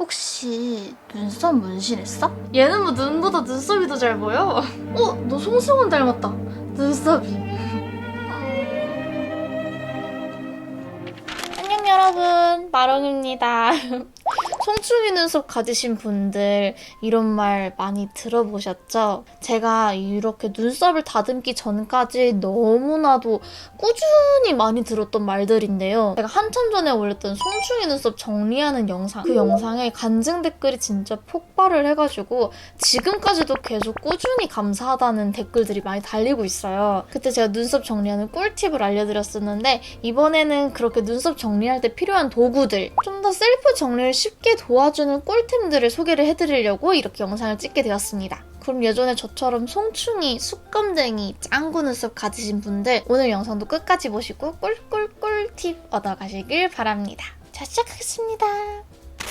혹시 눈썹 문신했어? 얘는 뭐 눈보다 눈썹이 더 잘 보여? 너 송승헌 닮았다. 눈썹이. 안녕 여러분, 마롱입니다. 송충이 눈썹 가지신 분들 이런 말 많이 들어보셨죠? 제가 이렇게 눈썹을 다듬기 전까지 너무나도 꾸준히 많이 들었던 말들인데요. 제가 한참 전에 올렸던 송충이 눈썹 정리하는 영상, 그 영상에 간증 댓글이 진짜 폭발을 해가지고 지금까지도 계속 꾸준히 감사하다는 댓글들이 많이 달리고 있어요. 그때 제가 눈썹 정리하는 꿀팁을 알려드렸었는데 이번에는 그렇게 눈썹 정리할 때 필요한 도구들, 좀 더 셀프 정리를 쉽게 도와주는 꿀템들을 소개를 해드리려고 이렇게 영상을 찍게 되었습니다. 그럼 예전에 저처럼 송충이, 숯검댕이, 짱구 눈썹 가지신 분들 오늘 영상도 끝까지 보시고 꿀꿀꿀팁 얻어가시길 바랍니다. 자, 시작하겠습니다.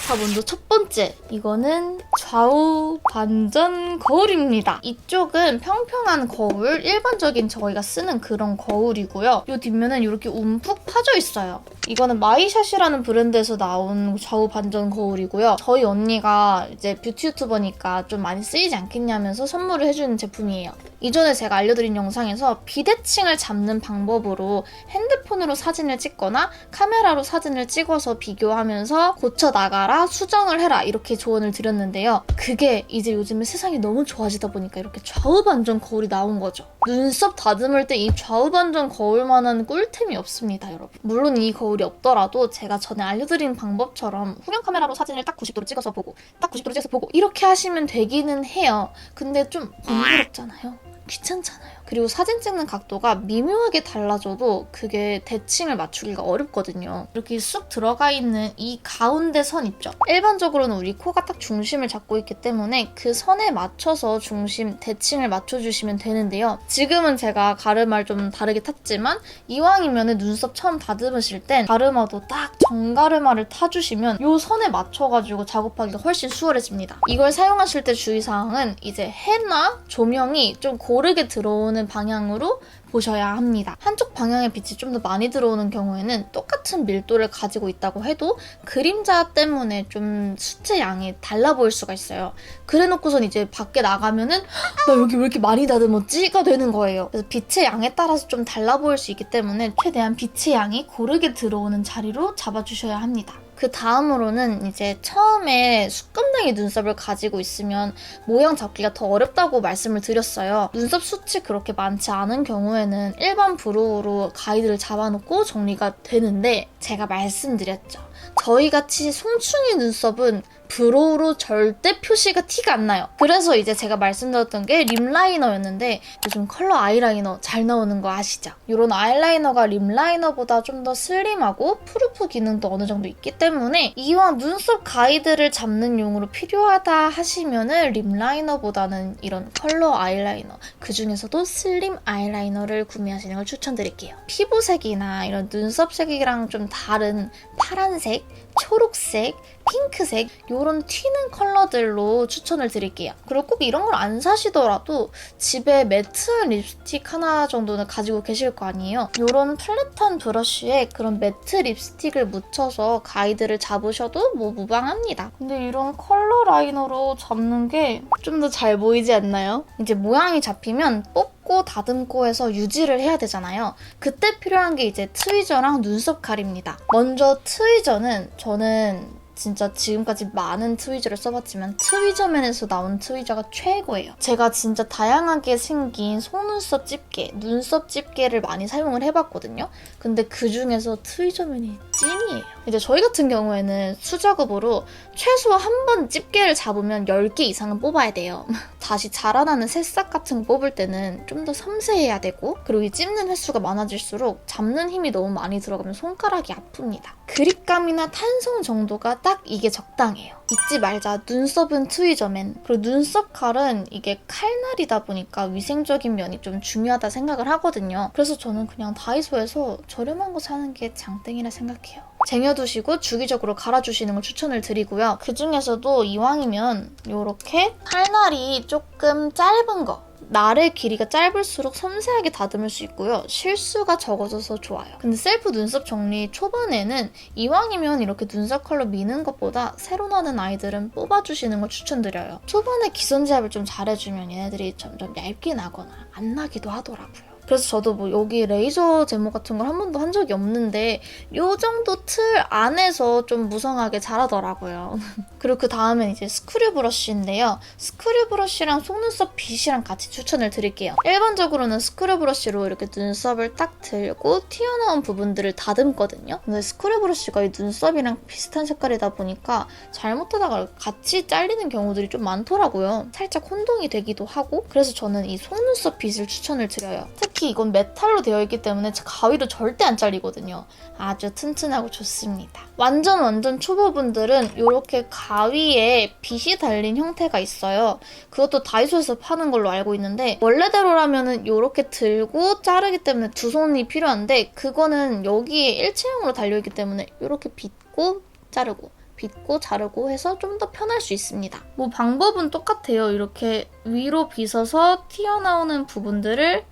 자, 먼저 첫 번째, 이거는 좌우 반전 거울입니다. 이쪽은 평평한 거울, 일반적인 저희가 쓰는 그런 거울이고요. 이 뒷면은 이렇게 움푹 파져 있어요. 이거는 마이샷이라는 브랜드에서 나온 좌우 반전 거울이고요. 저희 언니가 이제 뷰티 유튜버니까 좀 많이 쓰이지 않겠냐면서 선물을 해주는 제품이에요. 이전에 제가 알려드린 영상에서 비대칭을 잡는 방법으로 핸드폰으로 사진을 찍거나 카메라로 사진을 찍어서 비교하면서 고쳐나가라, 수정을 해라 이렇게 조언을 드렸는데요. 그게 이제 요즘에 세상이 너무 좋아지다 보니까 이렇게 좌우 반전 거울이 나온 거죠. 눈썹 다듬을 때 이 좌우 반전 거울만한 꿀템이 없습니다, 여러분. 물론 이 거울이 없더라도 제가 전에 알려드린 방법처럼 후면 카메라로 사진을 딱 90도로 찍어서 보고 딱 90도로 찍어서 보고 이렇게 하시면 되기는 해요. 근데 좀 번거롭잖아요. 귀찮잖아요. 그리고 사진 찍는 각도가 미묘하게 달라져도 그게 대칭을 맞추기가 어렵거든요. 이렇게 쑥 들어가 있는 이 가운데 선 있죠? 일반적으로는 우리 코가 딱 중심을 잡고 있기 때문에 그 선에 맞춰서 중심, 대칭을 맞춰주시면 되는데요. 지금은 제가 가르마를 좀 다르게 탔지만 이왕이면 눈썹 처음 다듬으실 땐 가르마도 딱 정가르마를 타주시면 이 선에 맞춰가지고 작업하기가 훨씬 수월해집니다. 이걸 사용하실 때 주의사항은 이제 해나 조명이 좀 고르게 들어오는 방향으로 보셔야 합니다. 한쪽 방향의 빛이 좀 더 많이 들어오는 경우에는 똑같은 밀도를 가지고 있다고 해도 그림자 때문에 좀 수채 양이 달라 보일 수가 있어요. 그래놓고선 이제 밖에 나가면은 나 여기 왜 이렇게 많이 다듬었지?가 되는 거예요. 그래서 빛의 양에 따라서 좀 달라 보일 수 있기 때문에 최대한 빛의 양이 고르게 들어오는 자리로 잡아주셔야 합니다. 그 다음으로는 이제 처음에 숯검댕이 눈썹을 가지고 있으면 모양 잡기가 더 어렵다고 말씀을 드렸어요. 눈썹 숱이 그렇게 많지 않은 경우에는 일반 브로우로 가이드를 잡아놓고 정리가 되는데 제가 말씀드렸죠. 저희같이 송충이 눈썹은 브로우로 절대 표시가 티가 안 나요. 그래서 이제 제가 말씀드렸던 게 립라이너였는데 요즘 컬러 아이라이너 잘 나오는 거 아시죠? 이런 아이라이너가 립라이너보다 좀 더 슬림하고 프루프 기능도 어느 정도 있기 때문에 이왕 눈썹 가이드를 잡는 용으로 필요하다 하시면은 립라이너보다는 이런 컬러 아이라이너, 그 중에서도 슬림 아이라이너를 구매하시는 걸 추천드릴게요. 피부색이나 이런 눈썹 색이랑 좀 다른 파란색, 초록색, 핑크색 이런 튀는 컬러들로 추천을 드릴게요. 그리고 꼭 이런 걸 안 사시더라도 집에 매트한 립스틱 하나 정도는 가지고 계실 거 아니에요. 이런 플랫한 브러쉬에 그런 매트 립스틱을 묻혀서 가이드를 잡으셔도 뭐 무방합니다. 근데 이런 컬러 라이너로 잡는 게 좀 더 잘 보이지 않나요? 이제 모양이 잡히면 뽑고 다듬고 해서 유지를 해야 되잖아요. 그때 필요한 게 이제 트위저랑 눈썹 칼입니다. 먼저 트위저는 저는 진짜 지금까지 많은 트위저를 써봤지만 트위저맨에서 나온 트위저가 최고예요. 제가 진짜 다양하게 생긴 속눈썹 집게, 눈썹 집게를 많이 사용을 해봤거든요. 근데 그 중에서 트위저맨이 찐이에요. 이제 저희 같은 경우에는 수작업으로 최소 한 번 집게를 잡으면 10개 이상은 뽑아야 돼요. 다시 자라나는 새싹 같은 거 뽑을 때는 좀 더 섬세해야 되고 그리고 이 찝는 횟수가 많아질수록 잡는 힘이 너무 많이 들어가면 손가락이 아픕니다. 그립감이나 탄성 정도가 딱 이게 적당해요. 잊지 말자. 눈썹은 트위저맨. 그리고 눈썹 칼은 이게 칼날이다 보니까 위생적인 면이 좀 중요하다 생각을 하거든요. 그래서 저는 그냥 다이소에서 저렴한 거 사는 게 장땡이라 생각해요. 쟁여두시고 주기적으로 갈아주시는 걸 추천을 드리고요. 그 중에서도 이왕이면 이렇게 칼날이 조금 짧은 거, 날의 길이가 짧을수록 섬세하게 다듬을 수 있고요. 실수가 적어져서 좋아요. 근데 셀프 눈썹 정리 초반에는 이왕이면 이렇게 눈썹 컬러 미는 것보다 새로 나는 아이들은 뽑아주시는 걸 추천드려요. 초반에 기선 제압을 좀 잘해주면 얘네들이 점점 얇게 나거나 안 나기도 하더라고요. 그래서 저도 뭐 여기 레이저 제모 같은 걸 한 번도 한 적이 없는데 요 정도 틀 안에서 좀 무성하게 자라더라고요. 그리고 그 다음엔 이제 스크류 브러쉬인데요. 스크류 브러쉬랑 속눈썹 빗이랑 같이 추천을 드릴게요. 일반적으로는 스크류 브러쉬로 이렇게 눈썹을 딱 들고 튀어나온 부분들을 다듬거든요. 근데 스크류 브러쉬가 이 눈썹이랑 비슷한 색깔이다 보니까 잘못하다가 같이 잘리는 경우들이 좀 많더라고요. 살짝 혼동이 되기도 하고 그래서 저는 이 속눈썹 빗을 추천을 드려요. 특히 이건 메탈로 되어 있기 때문에 가위로 절대 안 잘리거든요. 아주 튼튼하고 좋습니다. 완전 초보분들은 이렇게 가위에 빗이 달린 형태가 있어요. 그것도 다이소에서 파는 걸로 알고 있는데 원래대로라면 이렇게 들고 자르기 때문에 두 손이 필요한데 그거는 여기에 일체형으로 달려있기 때문에 이렇게 빗고 자르고 빗고 자르고 해서 좀 더 편할 수 있습니다. 뭐 방법은 똑같아요. 이렇게 위로 빗어서 튀어나오는 부분들을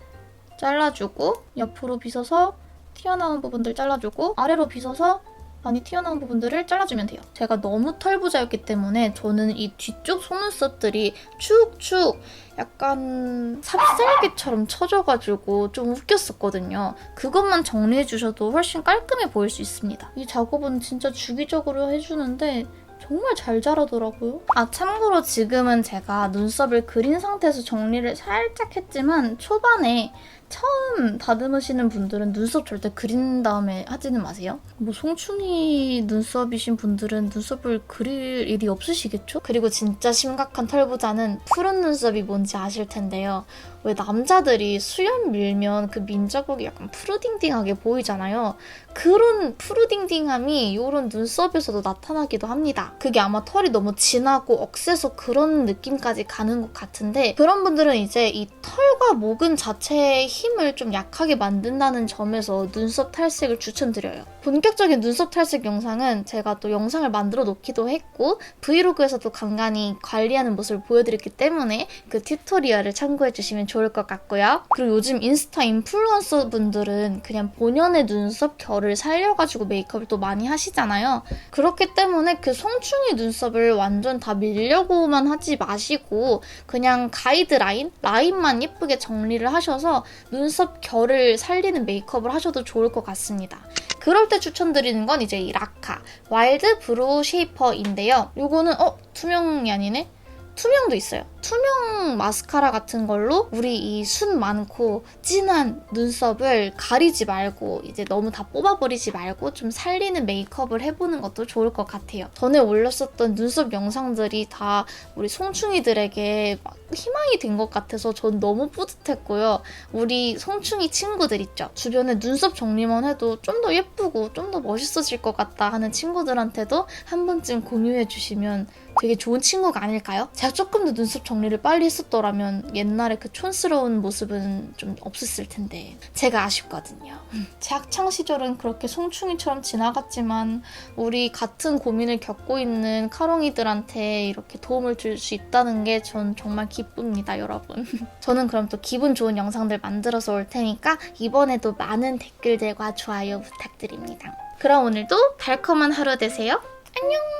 잘라주고 옆으로 빗어서 튀어나온 부분들 잘라주고 아래로 빗어서 많이 튀어나온 부분들을 잘라주면 돼요. 제가 너무 털부자였기 때문에 저는 이 뒤쪽 속눈썹들이 축축 약간 삽살개처럼 쳐져가지고 좀 웃겼었거든요. 그것만 정리해주셔도 훨씬 깔끔해 보일 수 있습니다. 이 작업은 진짜 주기적으로 해주는데 정말 잘 자라더라고요. 참고로 지금은 제가 눈썹을 그린 상태에서 정리를 살짝 했지만 초반에 처음 다듬으시는 분들은 눈썹 절대 그린 다음에 하지는 마세요. 뭐 송충이 눈썹이신 분들은 눈썹을 그릴 일이 없으시겠죠? 그리고 진짜 심각한 털부자는 푸른 눈썹이 뭔지 아실 텐데요. 왜 남자들이 수염 밀면 그 민자국이 약간 푸르딩딩하게 보이잖아요. 그런 푸르딩딩함이 이런 눈썹에서도 나타나기도 합니다. 그게 아마 털이 너무 진하고 억세서 그런 느낌까지 가는 것 같은데 그런 분들은 이제 이 털과 모근 자체의 힘을 좀 약하게 만든다는 점에서 눈썹 탈색을 추천드려요. 본격적인 눈썹 탈색 영상은 제가 또 영상을 만들어 놓기도 했고 브이로그에서도 간간히 관리하는 모습을 보여드렸기 때문에 그 튜토리얼을 참고해주시면 좋을 것 같고요. 그리고 요즘 인스타 인플루언서 분들은 그냥 본연의 눈썹 결을 살려가지고 메이크업을 또 많이 하시잖아요. 그렇기 때문에 그 송충이 눈썹을 완전 다 밀려고만 하지 마시고 그냥 가이드라인, 라인만 예쁘게 정리를 하셔서 눈썹 결을 살리는 메이크업을 하셔도 좋을 것 같습니다. 그럴 때 추천드리는 건 이제 이 라카 와일드 브로우 쉐이퍼인데요. 요거는 투명이 아니네? 투명도 있어요. 투명 마스카라 같은 걸로 우리 이 순 많고 진한 눈썹을 가리지 말고 이제 너무 다 뽑아버리지 말고 좀 살리는 메이크업을 해보는 것도 좋을 것 같아요. 전에 올렸었던 눈썹 영상들이 다 우리 송충이들에게 막 희망이 된 것 같아서 전 너무 뿌듯했고요. 우리 송충이 친구들 있죠. 주변에 눈썹 정리만 해도 좀 더 예쁘고 좀 더 멋있어질 것 같다 하는 친구들한테도 한 번쯤 공유해 주시면 되게 좋은 친구가 아닐까요? 제가 조금 더 눈썹 정리를 빨리 했었더라면 옛날에 그 촌스러운 모습은 좀 없었을 텐데 제가 아쉽거든요. 제 학창 시절은 그렇게 송충이처럼 지나갔지만 우리 같은 고민을 겪고 있는 카롱이들한테 이렇게 도움을 줄 수 있다는 게 전 정말 기쁩니다, 여러분. 저는 그럼 또 기분 좋은 영상들 만들어서 올 테니까 이번에도 많은 댓글들과 좋아요 부탁드립니다. 그럼 오늘도 달콤한 하루 되세요. 안녕!